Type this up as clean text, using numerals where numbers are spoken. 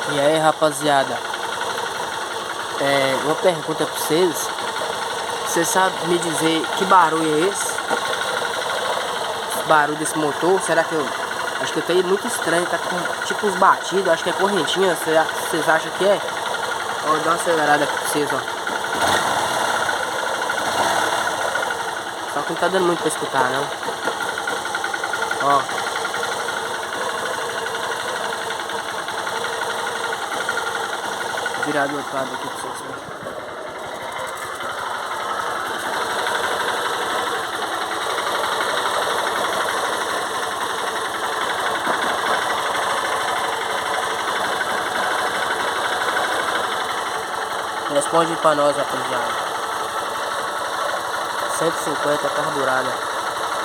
E aí, rapaziada, uma pergunta pra vocês. Você sabe me dizer que barulho é esse? Esse barulho desse motor? Será que eu... Acho que tá aí muito estranho, tá com tipo uns batidos, acho que é correntinha. Vocês acham que é? Ó, vou dar uma acelerada aqui pra vocês, ó. Só que não tá dando muito pra escutar, não. Ó. Vou virar do outro lado aqui pra vocês verem. Responde pra nós, rapaziada. 150 carburada.